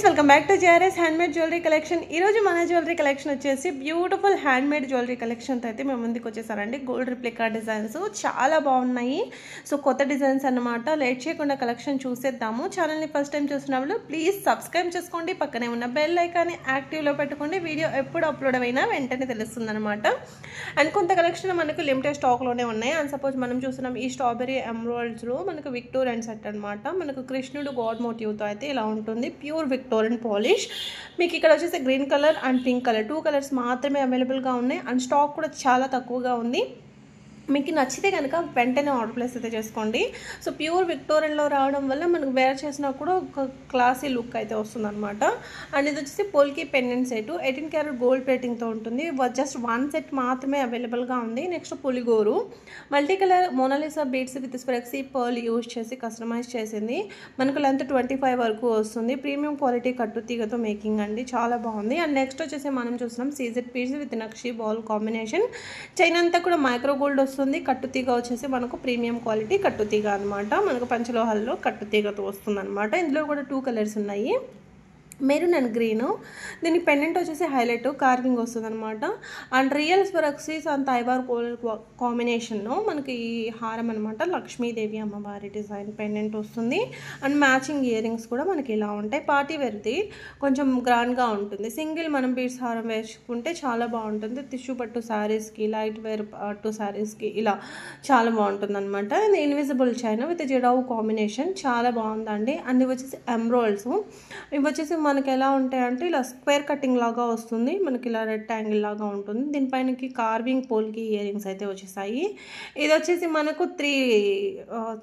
Friends welcome back to JRS handmade jewellery collection. ఈరోజు మన jewellery collection వచ్చేసి beautiful handmade jewellery కలెక్షన్తో అయితే మేము ముందుకు వచ్చేసారండి. గోల్డ్ రిప్లికా డిజైన్స్ చాలా బాగున్నాయి. సో కొత్త డిజైన్స్ అన్నమాట. లేట్ చేయకుండా కలెక్షన్ చూసేద్దాము. ఛానల్ని ఫస్ట్ టైం చూసిన వాళ్ళు ప్లీజ్ సబ్స్క్రైబ్ చేసుకోండి. పక్కనే ఉన్న బెల్ ఐకాన్ని యాక్టివ్లో పెట్టుకోండి. వీడియో ఎప్పుడు అప్లోడ్ అయినా వెంటనే తెలుస్తుంది అనమాట. అండ్ కొంత కలెక్షన్ మనకు లిమిటెడ్ స్టాక్లోనే ఉన్నాయి. అండ్ సపోజ్ మనం చూస్తున్నాం ఈ స్ట్రాబెరీ ఎమరాల్డ్స్లో మనకు విక్టోరియన్ సెట్ అనమాట. మనకు కృష్ణుడు గాడ్ మోటివ్తో అయితే ఇలా ఉంటుంది. Pure Victorian polish. మీకు ఇక్కడ వచ్చేసి green colour and pink colour 2 colours మాత్రమే అవైలబుల్గా ఉన్నాయి. అండ్ స్టాక్ కూడా చాలా తక్కువగా ఉంది. మీకు నచ్చితే కనుక వెంటనే ఆర్డర్ ప్లేస్ అయితే చేసుకోండి. సో ప్యూర్ విక్టోరియన్లో రావడం వల్ల మనకు వేర్ చేసినా కూడా ఒక క్లాసీ లుక్ అయితే వస్తుంది అనమాట. అండ్ ఇది వచ్చేసి polki pendant set 18 carat gold ప్లేటింగ్తో ఉంటుంది. జస్ట్ 1 సెట్ మాత్రమే అవైలబుల్గా ఉంది. నెక్స్ట్ పులిగోరు multi colour Mona Lisa beads with స్ప్రెక్సీ పర్ల్ యూజ్ చేసి కస్టమైజ్ చేసింది. మనకు లెంత్ 25 వరకు వస్తుంది. ప్రీమియం క్వాలిటీ కట్టుతీగతో మేకింగ్ అండి, చాలా బాగుంది. అండ్ నెక్స్ట్ వచ్చేసి మనం చూస్తున్నాం CZ beads with nakshi ball combination. Chain అంతా కూడా మైక్రో గోల్డ్ వస్తుంది. కట్టుతీగ వచ్చేసి మనకు ప్రీమియం క్వాలిటీ కట్టుతీగ అనమాట. మనకు పంచలోహాల్లో కట్టుతీగతో వస్తుంది అనమాట. ఇందులో కూడా 2 కలర్స్ ఉన్నాయి, మెరూన్ అండ్ గ్రీను. దీని పెండెంట్ వచ్చేసి హైలైట్ కార్వింగ్ వస్తుంది అనమాట. అండ్ రియల్ స్వరక్సీస్ అండ్ ఐబార్ కాంబినేషన్లో మనకి ఈ హారం అనమాట. లక్ష్మీదేవి అమ్మవారి డిజైన్ పెండెంట్ వస్తుంది. అండ్ మ్యాచింగ్ ఇయర్ రింగ్స్ కూడా మనకి ఇలా ఉంటాయి. పార్టీ వేర్ది కొంచెం గ్రాండ్గా ఉంటుంది. సింగిల్ మనం బీడ్స్ హారం వేసుకుంటే చాలా బాగుంటుంది. టిష్యూ పట్టు శారీస్కి, లైట్ వేర్ పట్టు శారీస్కి ఇలా చాలా బాగుంటుంది అనమాట. ఇది invisible chain with jadau combination చాలా బాగుందండి. అండ్ ఇవి వచ్చేసి ఎమ్రాయిల్స్. ఇవి వచ్చేసి మనకి ఎలా ఉంటాయంటే ఇలా స్క్వేర్ కటింగ్ లాగా వస్తుంది. మనకి ఇలా రెక్టాంగిల్ లాగా ఉంటుంది. దీనిపైనకి కార్వింగ్ పోల్కి ఇయర్ రింగ్స్ అయితే వచ్చేసాయి. ఇది వచ్చేసి మనకు 3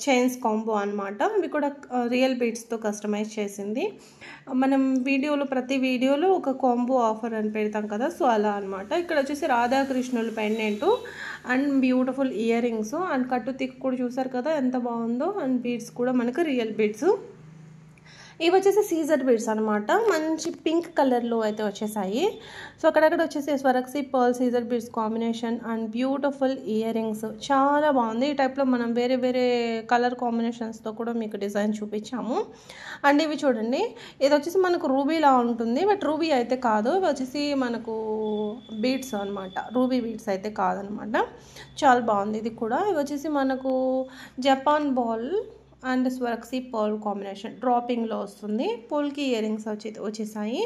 చైన్స్ కాంబో అనమాట. ఇవి కూడా రియల్ బీడ్స్తో కస్టమైజ్ చేసింది. మనం ప్రతి వీడియోలో ఒక కాంబో ఆఫర్ అని పెడతాం కదా, సో అలా అనమాట. ఇక్కడ వచ్చేసి రాధాకృష్ణులు pendant and beautiful earrings and కట్టు తిక్కు కూడా చూసారు కదా ఎంత బాగుందో. అండ్ బీడ్స్ కూడా మనకు రియల్ బీడ్స్. ఇవి వచ్చేసి సీజర్ బీడ్స్ అనమాట. మంచి పింక్ కలర్లో అయితే వచ్చేసాయి. సో అక్కడక్కడ వచ్చేసి స్వరక్సీ పర్ల్ సీజర్ beads combination and beautiful earrings చాలా బాగుంది. ఈ టైప్లో మనం వేరే వేరే కలర్ కాంబినేషన్స్తో కూడా మీకు డిజైన్ చూపించాము. అండ్ ఇవి చూడండి, ఇది వచ్చేసి మనకు రూబీలా ఉంటుంది, బట్ రూబీ అయితే కాదు. ఇవి వచ్చేసి మనకు బీడ్స్ అనమాట, రూబీ బీడ్స్ అయితే కాదనమాట. చాలా బాగుంది ఇది కూడా. ఇవి వచ్చేసి మనకు Japan ball and Swarovski pearl combination డ్రాపింగ్లో వస్తుంది. పోల్కి ఇయర్ రింగ్స్ వచ్చేసాయి.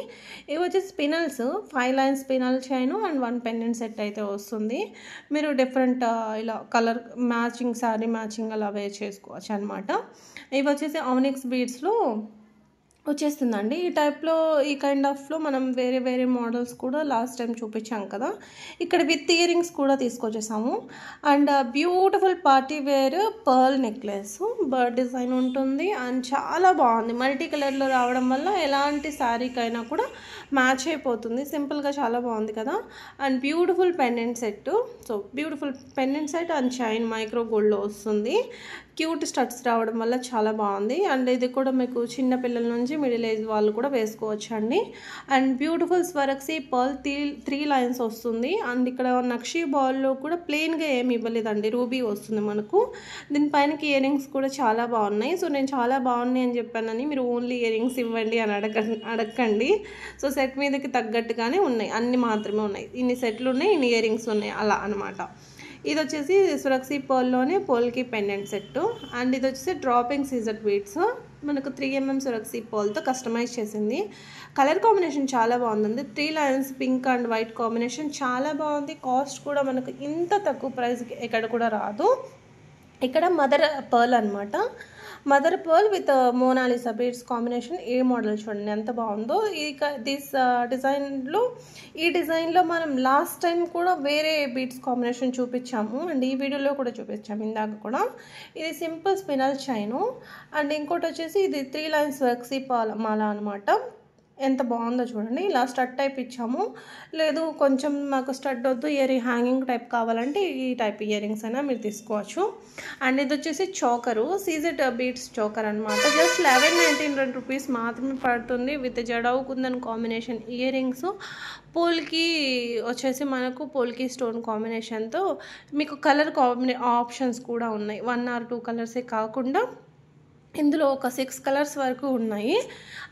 ఇవి వచ్చేసి spinels 5 lines spinel chain and 1 pendant set అయితే వస్తుంది. మీరు డిఫరెంట్ ఇలా కలర్ మ్యాచింగ్ శారీ మ్యాచింగ్ అలా వేర్ చేసుకోవచ్చు అనమాట. ఇవి వచ్చేసి ఆనిక్స్ బీడ్స్లో వచ్చేస్తుందండి. ఈ టైప్లో ఈ కైండ్ ఆఫ్లో మనం వేరే వేరే మోడల్స్ కూడా లాస్ట్ టైం చూపించాం కదా, ఇక్కడ విత్ ఇయర్ రింగ్స్ కూడా తీసుకొచ్చేసాము. And beautiful party wear pearl necklace bird design ఉంటుంది. అండ్ చాలా బాగుంది. మల్టీ కలర్లో రావడం వల్ల ఎలాంటి శారీకైనా కూడా మ్యాచ్ అయిపోతుంది. సింపుల్గా చాలా బాగుంది కదా. And beautiful pendant set. So beautiful pendant set and chain micro గోల్డ్లో వస్తుంది. క్యూట్ స్టడ్స్ రావడం వల్ల చాలా బాగుంది. అండ్ ఇది కూడా మీకు చిన్న పిల్లల నుంచి మిడిల్ ఏజ్ వాళ్ళు కూడా వేసుకోవచ్చు అండి. అండ్ బ్యూటిఫుల్ స్వరక్సీ పర్ల్ 3 లైన్స్ వస్తుంది. అండ్ ఇక్కడ నక్షి బాల్లో కూడా ప్లెయిన్గా ఏమి ఇవ్వలేదండి, రూబీ వస్తుంది మనకు. దీనిపైనకి ఇయర్ రింగ్స్ కూడా చాలా బాగున్నాయి. సో నేను చాలా బాగున్నాయి అని చెప్పానని మీరు ఓన్లీ ఇయర్ రింగ్స్ ఇవ్వండి అని అడగండి. సో సెట్ మీదకి తగ్గట్టుగానే ఉన్నాయి, అన్ని మాత్రమే ఉన్నాయి. ఇన్ని సెట్లు ఉన్నాయి, ఇన్ని ఇయర్ రింగ్స్ ఉన్నాయి అలా అనమాట. ఇది వచ్చేసి స్వరక్సీ పర్ల్లోనే పోల్కి పెండెంట్ సెట్. అండ్ ఇది వచ్చేసి డ్రాపింగ్ సీజర్ బీడ్స్ మనకు 3mm స్వరక్సీ పర్ల్తో కస్టమైజ్ చేసింది. కలర్ కాంబినేషన్ చాలా బాగుంది. 3 lines pink and white combination చాలా బాగుంది. కాస్ట్ కూడా మనకు ఇంత తక్కువ ప్రైస్కి ఎక్కడ కూడా రాదు. ఇక్కడ మదర్ పర్ల్ అనమాట. Mother pearl with Mona Lisa beads combination. ఏ మోడల్ చూడండి ఎంత బాగుందో. ఈ డిజైన్లో మనం లాస్ట్ టైం కూడా వేరే బీడ్స్ కాంబినేషన్ చూపించాము అండ్ ఈ వీడియోలో కూడా చూపించాము ఇందాక కూడా. ఇది సింపుల్ స్పినల్ చైను. అండ్ ఇంకోటి వచ్చేసి ఇది 3 లైన్స్ స్వరక్సీ మాల అనమాట. ఎంత బాగుందో చూడండి. ఇలా స్టడ్ టైప్ ఇచ్చాము. లేదు కొంచెం మాకు స్టడ్ వద్దు, హ్యాంగింగ్ టైప్ కావాలంటే ఈ టైప్ ఇయర్ రింగ్స్ అయినా మీరు తీసుకోవచ్చు. అండ్ ఇది వచ్చేసి చోకరు, సీజెడ్ బీడ్స్ చోకర్ అనమాట. జస్ట్ 1199 రూపీస్ మాత్రమే పడుతుంది. With jadau kundan combination earrings. Polki వచ్చేసి మనకు పోల్కి స్టోన్ కాంబినేషన్తో మీకు కలర్ ఆప్షన్స్ కూడా ఉన్నాయి. 1 or 2 కలర్సే కాకుండా ఇందులో ఒక 6 కలర్స్ వరకు ఉన్నాయి.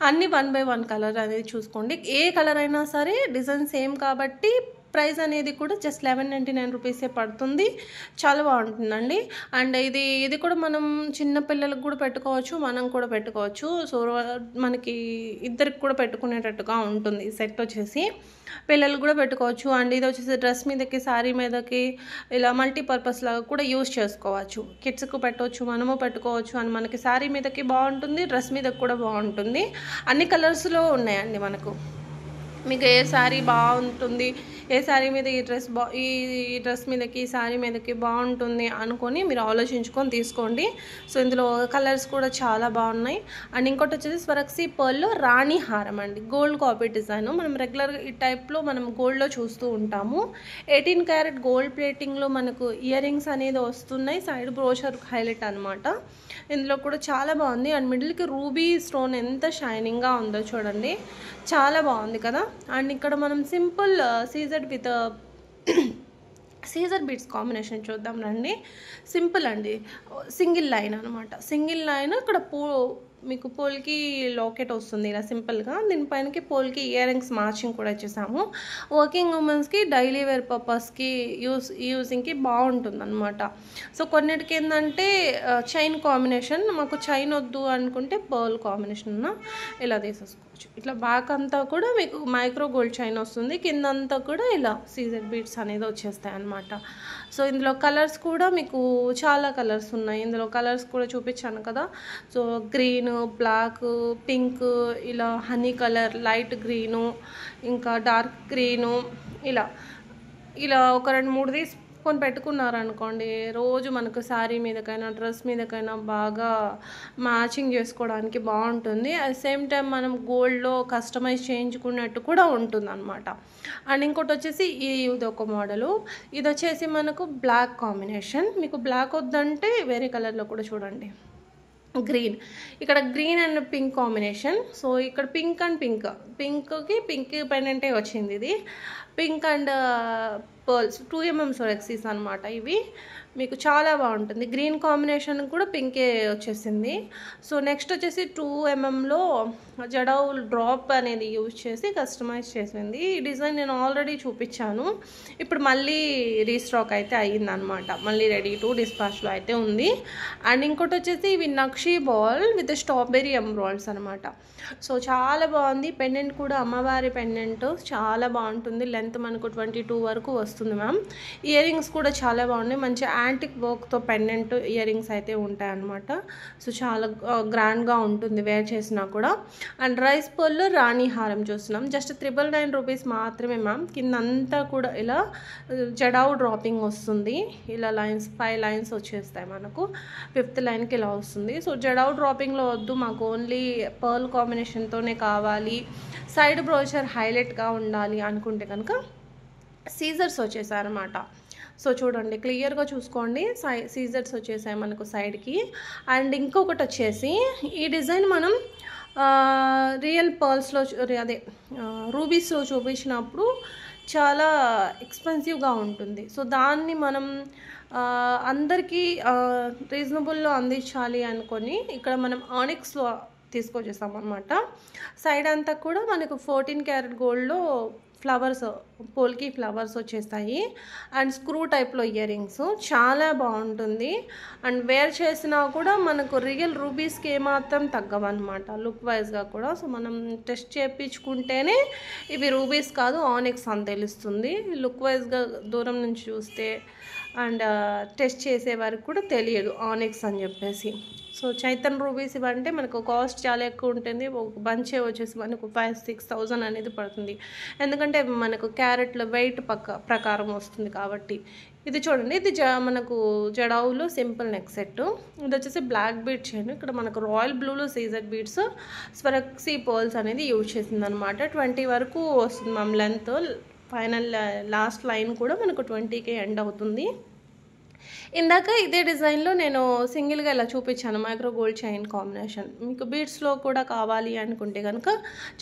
అన్నీ 1 బై 1 కలర్ అనేది చూసుకోండి. ఏ కలర్ అయినా సరే డిజైన్ సేమ్ కాబట్టి ప్రైస్ అనేది కూడా జస్ట్ 1199 రూపీసే పడుతుంది. చాలా బాగుంటుందండి. అండ్ ఇది కూడా మనం చిన్న పిల్లలకు కూడా పెట్టుకోవచ్చు, మనం కూడా పెట్టుకోవచ్చు. సో మనకి ఇద్దరికి కూడా పెట్టుకునేటట్టుగా ఉంటుంది ఈ సెట్ వచ్చేసి. పిల్లలు కూడా పెట్టుకోవచ్చు. అండ్ ఇది వచ్చేసి డ్రెస్ మీదకి, శారీ మీదకి ఇలా మల్టీపర్పస్ లాగా కూడా యూస్ చేసుకోవచ్చు. కిడ్స్కు పెట్టవచ్చు, మనము పెట్టుకోవచ్చు. అండ్ మనకి శారీ మీదకి బాగుంటుంది, డ్రెస్ మీదకి కూడా బాగుంటుంది. అన్ని కలర్స్లో ఉన్నాయండి మనకు. మీకు ఏ శారీ బాగుంటుంది, ఏ శారీ మీద ఈ డ్రెస్ మీదకి, ఈ శారీ మీదకి బాగుంటుంది అనుకొని మీరు ఆలోచించుకొని తీసుకోండి. సో ఇందులో కలర్స్ కూడా చాలా బాగున్నాయి. అండ్ ఇంకోటి వచ్చేసి స్వరక్సీ పర్ల్లో రాణి హారం అండి, గోల్డ్ కాపీ డిజైన్. మనం రెగ్యులర్గా ఈ టైప్లో మనం గోల్డ్లో చూస్తూ ఉంటాము. 18 క్యారెట్ గోల్డ్ ప్లేటింగ్లో మనకు ఇయర్ రింగ్స్ అనేది వస్తున్నాయి. సైడ్ బ్రోషర్ హైలైట్ అనమాట. ఇందులో కూడా చాలా బాగుంది. అండ్ మిడిల్కి రూబీ స్టోన్ ఎంత షైనింగ్గా ఉందో చూడండి, చాలా బాగుంది కదా. అండ్ ఇక్కడ మనం సింపుల్ సీజర్ విత్ సీజర్ బీడ్స్ కాంబినేషన్ చూద్దాం రండి. సింపుల్ అండి, సింగిల్ లైన్ అనమాట. సింగిల్ లైన్ ఇక్కడ మీకు పోల్కి లాకెట్ వస్తుంది ఇలా సింపుల్గా. దీనిపైనకి పోల్కి ఇయర్ రింగ్స్ మ్యాచింగ్ కూడా ఇచ్చేసాము. వర్కింగ్ ఉమెన్స్కి డైలీ వేర్ పర్పస్కి యూజింగ్కి బాగుంటుంది అనమాట. సో కొన్నిటికి ఏంటంటే చైన్ కాంబినేషన్, మాకు చైన్ వద్దు అనుకుంటే పర్ల్ కాంబినేషన్ ఇలా తీసేసుకోవచ్చు. ఇట్లా బ్యాక్ అంతా కూడా మీకు మైక్రో గోల్డ్ చైన్ వస్తుంది, కిందంతా కూడా ఇలా సీజర్ బీడ్స్ అనేది వచ్చేస్తాయి అనమాట. సో ఇందులో కలర్స్ కూడా మీకు చాలా కలర్స్ ఉన్నాయి. ఇందులో కలర్స్ కూడా చూపించాను కదా. సో గ్రీన్, బ్లాక్, పింక్, ఇలా హనీ కలర్, లైట్ గ్రీను, ఇంకా డార్క్ గ్రీను, ఇలా ఒక 2-3 తీసుకొని పెట్టుకున్నారనుకోండి, రోజు మనకు శారీ మీదకైనా డ్రెస్ మీదకైనా బాగా మ్యాచింగ్ చేసుకోవడానికి బాగుంటుంది. అట్ సేమ్ టైం మనం గోల్డ్లో కస్టమైజ్ చేయించుకున్నట్టు కూడా ఉంటుంది అనమాట. అండ్ ఇంకోటి వచ్చేసి ఇది ఒక మోడలు. ఇది వచ్చేసి మనకు బ్లాక్ కాంబినేషన్. మీకు బ్లాక్ వద్దంటే వేరే కలర్లో కూడా చూడండి, గ్రీన్. ఇక్కడ green and pink combination. So ఇక్కడ పింక్ అండ్ పింక్కి పింక్ పెండెంటే వచ్చింది. ఇది పింక్ అండ్ పర్ల్స్ 2mm సోరెక్సీస్ అనమాట. ఇవి మీకు చాలా బాగుంటుంది. గ్రీన్ కాంబినేషన్ కూడా పింకే వచ్చేసింది. సో నెక్స్ట్ వచ్చేసి 2mmలో జడౌ డ్రాప్ అనేది యూజ్ చేసి కస్టమైజ్ చేసింది. ఈ డిజైన్ నేను ఆల్రెడీ చూపించాను, ఇప్పుడు మళ్ళీ రీస్టాక్ అయితే అయ్యిందనమాట. మళ్ళీ రెడీ టు డిస్పాచ్లో అయితే ఉంది. అండ్ ఇంకోటి వచ్చేసి ఇవి నక్షీ బాల్ విత్ స్ట్రాబెరీ ఎంబ్రాయిడ్స్ అనమాట. సో చాలా బాగుంది. పెండెంట్ కూడా అమ్మవారి పెండెంట్ చాలా బాగుంటుంది. లెంత్ మనకు 22 వరకు వస్తుంది మ్యామ్. ఇయర్ రింగ్స్ కూడా చాలా బాగున్నాయి. మంచి యాంటిక్ వర్క్తో పెండెంట్ ఇయర్ రింగ్స్ అయితే ఉంటాయి అనమాట. సో చాలా గ్రాండ్గా ఉంటుంది వేర్ చేసినా కూడా. అండ్ రైస్ పర్ల్లో రాణి హారం చూస్తున్నాం. జస్ట్ 999 రూపీస్ మాత్రమే మ్యామ్. కిందంతా కూడా ఇలా జడౌ డ్రాపింగ్ వస్తుంది. ఇలా 5 లైన్స్ వచ్చేస్తాయి మనకు. 5th లైన్కి ఇలా వస్తుంది. సో జడౌ డ్రాపింగ్లో వద్దు, మాకు ఓన్లీ పర్ల్ కాంబినేషన్తోనే కావాలి, సైడ్ బ్రోచర్ హైలైట్గా ఉండాలి అనుకుంటే కనుక సీజర్స్ వచ్చేసారన్నమాట. సో చూడండి, క్లియర్గా చూసుకోండి, సీజర్స్ వచ్చేసాయి మనకు సైడ్కి. అండ్ ఇంకొకటి వచ్చేసి ఈ డిజైన్ మనం రియల్ పర్ల్స్లో అదే రూబీస్లో చూపించినప్పుడు చాలా ఎక్స్పెన్సివ్గా ఉంటుంది. సో దాన్ని మనం అందరికీ రీజనబుల్లో అందించాలి అనుకొని ఇక్కడ మనం ఆనిక్స్లో తీసుకొచ్చేసాం అనమాట. సైడ్ అంతా కూడా మనకు 14 క్యారెట్ గోల్డ్లో ఫ్లవర్స్, పోల్కి ఫ్లవర్స్ వచ్చేస్తాయి. అండ్ స్క్రూ టైప్లో ఇయర్ రింగ్స్ చాలా బాగుంటుంది. అండ్ వేర్ చేసినా కూడా మనకు రియల్ రూబీస్కి ఏమాత్రం తగ్గవన్నమాట లుక్ వైజ్గా కూడా. సో మనం టెస్ట్ చేయించుకుంటేనే ఇవి రూబీస్ కాదు ఆనిక్స్ అని తెలుస్తుంది. లుక్ వైజ్గా దూరం నుంచి చూస్తే అండ్ టెస్ట్ చేసే వరకు కూడా తెలియదు ఆనిక్స్ అని చెప్పేసి. సో చైతన్ రూబీస్ ఇవంటే మనకు కాస్ట్ చాలా ఎక్కువ ఉంటుంది. ఒక బంచే వచ్చేసి మనకు 5,000-6,000 అనేది పడుతుంది, ఎందుకంటే మనకు క్యారెట్ల వెయిట్ ప్రకారం వస్తుంది కాబట్టి. ఇది చూడండి, ఇది మనకు జడౌలో సింపుల్ నెక్ సెట్. ఇది వచ్చేసి బ్లాక్ బీడ్ చైన్. ఇక్కడ మనకు రాయల్ బ్లూలో సీజర్ బీడ్స్ స్వరక్సీ పర్ల్స్ అనేది యూజ్ చేసింది అనమాట. 20 వరకు వస్తుంది ma'am length. Final last line కూడా మనకు 20కే ఎండ్ అవుతుంది. ఇందాక ఇదే డిజైన్లో నేను సింగిల్గా ఇలా చూపించాను, మైక్రో గోల్డ్ చైన్ కాంబినేషన్. మీకు బీడ్స్లో కూడా కావాలి అనుకుంటే కనుక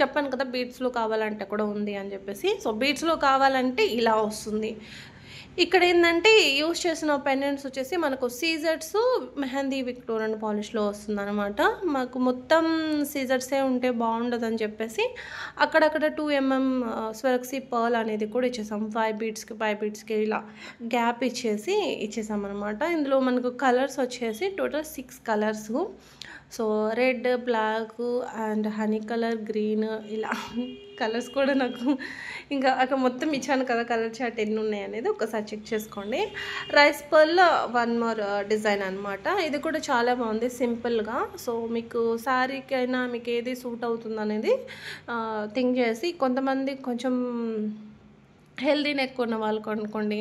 చెప్పాను కదా, బీడ్స్లో కావాలంటే కూడా ఉంది అని చెప్పేసి. సో బీడ్స్లో కావాలంటే ఇలా వస్తుంది. ఇక్కడ ఏంటంటే యూస్ చేసిన పెండెంట్స్ వచ్చేసి మనకు సీజర్స్ మెహందీ విక్టోరియన్ పాలిష్లో వస్తుందన్నమాట. మాకు మొత్తం సీజర్సే ఉంటే బాగుండదని చెప్పేసి అక్కడక్కడ 2mm స్వరక్సీ పర్ల్ అనేది కూడా ఇచ్చేసాం. 5 బీట్స్కి ఇలా గ్యాప్ ఇచ్చేసాం అనమాట. ఇందులో మనకు కలర్స్ వచ్చేసి total 6 colours. So red, black and honey colour, green, ఇలా కలర్స్ కూడా నాకు ఇంకా అక్కడ మొత్తం ఇచ్చాను కదా కలర్ చార్ట్ ఎన్ని ఉన్నాయి అనేది ఒకసారి చెక్ చేసుకోండి. రైస్ పర్ల్ 1 మోర్ డిజైన్ అనమాట. ఇది కూడా చాలా బాగుంది సింపుల్గా. సో మీకు శారీకి అయినా మీకు ఏది సూట్ అవుతుంది అనేది థింక్ చేసి, కొంతమంది కొంచెం హెల్దీ నెక్ ఉన్న వాళ్ళకు అనుకోండి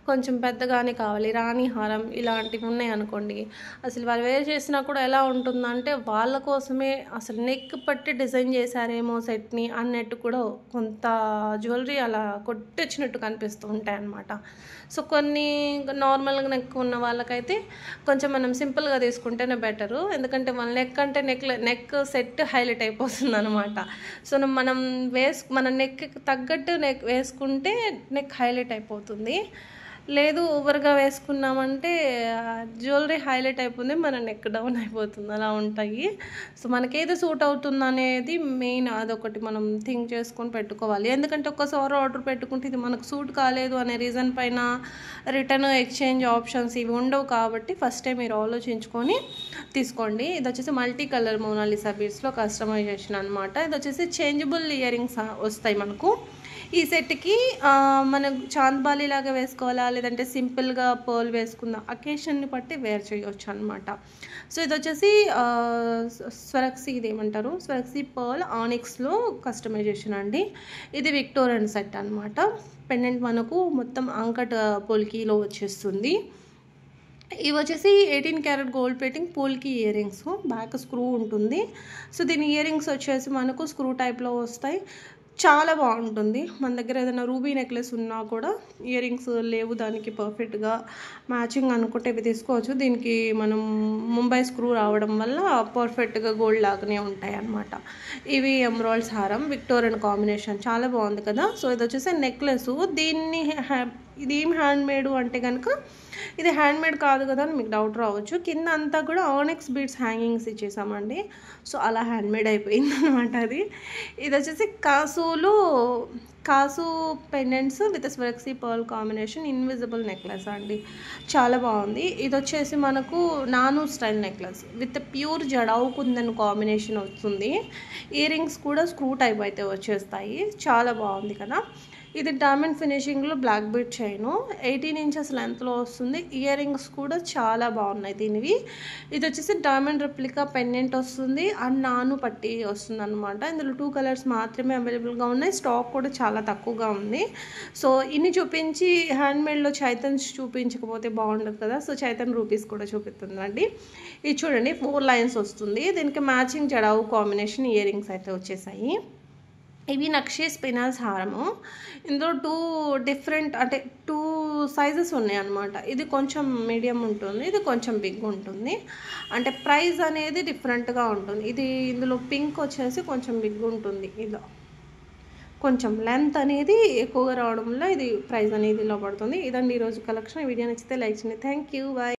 కొంచెం పెద్దగానే కావాలి, రాణి హారం ఇలాంటివి ఉన్నాయి అనుకోండి, అసలు వాళ్ళు వేర్ చేసినా కూడా ఎలా ఉంటుందంటే వాళ్ళ కోసమే అసలు నెక్ పట్టి డిజైన్ చేశారేమో సెట్ని అన్నట్టు కూడా కొంత జ్యువెలరీ అలా కొట్టొచ్చినట్టు కనిపిస్తూ ఉంటాయి అన్నమాట. సో కొన్ని నార్మల్గా నెక్ ఉన్న వాళ్ళకైతే కొంచెం మనం సింపుల్గా తీసుకుంటేనే బెటరు. ఎందుకంటే వాళ్ళ నెక్ అంటే నెక్ సెట్ హైలైట్ అయిపోతుంది అనమాట. సో మనం మన నెక్కి తగ్గట్టు నెక్ వేసుకుంటే నెక్ హైలైట్ అయిపోతుంది. లేదు ఓవర్గా వేసుకున్నామంటే జ్యువెలరీ హైలైట్ అయిపోతుంది, మన నెక్ డౌన్ అయిపోతుంది, అలా ఉంటాయి. సో మనకేది సూట్ అవుతుంది అనేది మెయిన్, అదొకటి మనం థింక్ చేసుకొని పెట్టుకోవాలి. ఎందుకంటే ఒక్కసారి ఆర్డర్ పెట్టుకుంటే ఇది మనకు సూట్ కాలేదు అనే రీజన్ పైన రిటర్న్ ఎక్స్చేంజ్ ఆప్షన్స్ ఇవి ఉండవు. కాబట్టి ఫస్టే మీరు ఆలోచించుకొని తీసుకోండి. ఇది వచ్చేసి మల్టీ కలర్ మోనాలిసా బీడ్స్లో కస్టమైజేషన్ అనమాట. ఇది వచ్చేసి చేంజబుల్ ఇయర్ రింగ్స్ వస్తాయి మనకు. ఈ సెట్కి మనం చాంద్బాలి లాగా వేసుకోవాలా లేదంటే సింపుల్గా పర్ల్ వేసుకుందాం అకేషన్ని బట్టి వేర్ చేయవచ్చు అనమాట. సో ఇది వచ్చేసి స్వరక్సీ, ఇది ఏమంటారు స్వరక్సీ పర్ల్ ఆనిక్స్లో కస్టమైజేషన్ అండి. ఇది విక్టోరియన్ సెట్ అనమాట. పెండెంట్ మనకు మొత్తం అంకట్ పొల్కీలో వచ్చేస్తుంది. ఇవి వచ్చేసి 18 carat gold plating polki earrings, back screw ఉంటుంది. సో దీని ఇయర్ రింగ్స్ వచ్చేసి మనకు స్క్రూ టైప్లో వస్తాయి. చాలా బాగుంటుంది. మన దగ్గర ఏదైనా రూబీ నెక్లెస్ ఉన్నా కూడా ఇయర్ రింగ్స్ లేవు దానికి పర్ఫెక్ట్గా మ్యాచింగ్ అనుకుంటే ఇవి తీసుకోవచ్చు. దీనికి మనం ముంబై స్క్రూ రావడం వల్ల పర్ఫెక్ట్గా గోల్డ్ లాగానే ఉంటాయి అన్నమాట. ఇవి ఎమరాల్డ్స్ హారం విక్టోరియన్ కాంబినేషన్, చాలా బాగుంది కదా. సో ఇది వచ్చేసి నెక్లెస్. దీన్ని ఇది ఏం హ్యాండ్మేడ్ అంటే కనుక ఇది హ్యాండ్మేడ్ కాదు కదా అని మీకు డౌట్ రావచ్చు. కింద అంతా కూడా ఆనిక్స్ బీడ్స్ హ్యాంగింగ్స్ ఇచ్చేసామండి. సో అలా హ్యాండ్మేడ్ అయిపోయింది అనమాట అది. ఇది వచ్చేసి కాసు pendants with Swarovski pearl combination invisible necklace అండి, చాలా బాగుంది. ఇది వచ్చేసి మనకు నాను style necklace with pure jadau kundan combination వస్తుంది. ఇయర్ రింగ్స్ కూడా స్క్రూ టైప్ అయితే వచ్చేస్తాయి, చాలా బాగుంది కదా. ఇది డైమండ్ ఫినిషింగ్లో బ్లాక్ బీడ్ చైను 18 ఇంచెస్ లెంత్లో వస్తుంది. ఇయర్ రింగ్స్ కూడా చాలా బాగున్నాయి దీనివి. ఇది వచ్చేసి డైమండ్ రెప్లికా పెండెంట్ వస్తుంది అండ్ నాను పట్టి వస్తుంది అనమాట. ఇందులో 2 కలర్స్ మాత్రమే అవైలబుల్గా ఉన్నాయి, స్టాక్ కూడా చాలా తక్కువగా ఉంది. సో ఇన్ని చూపించి హ్యాండ్మేడ్లో చైతన్స్ చూపించకపోతే బాగుండదు కదా. సో చైతన్ రూపీస్ కూడా చూపిస్తుందండి. ఇది చూడండి 4 లైన్స్ వస్తుంది. దీనికి matching jadau combination ear rings అయితే వచ్చేసాయి. ఇవి నక్షి స్పినల్స్ హారము. ఇందులో 2 డిఫరెంట్ అంటే 2 సైజెస్ ఉన్నాయి అన్నమాట. ఇది కొంచెం మీడియం ఉంటుంది, ఇది కొంచెం బిగ్ ఉంటుంది. అంటే ప్రైస్ అనేది డిఫరెంట్గా ఉంటుంది. ఇది ఇందులో పింక్ వచ్చేసి కొంచెం బిగ్ ఉంటుంది, ఇలా కొంచెం లెంత్ అనేది ఎక్కువగా రావడం వల్ల ఇది ప్రైస్ అనేది ఇలా పడుతుంది. ఇదండి ఈరోజు కలెక్షన్. వీడియో నచ్చితే లైక్ చేయండి. Thank you, bye.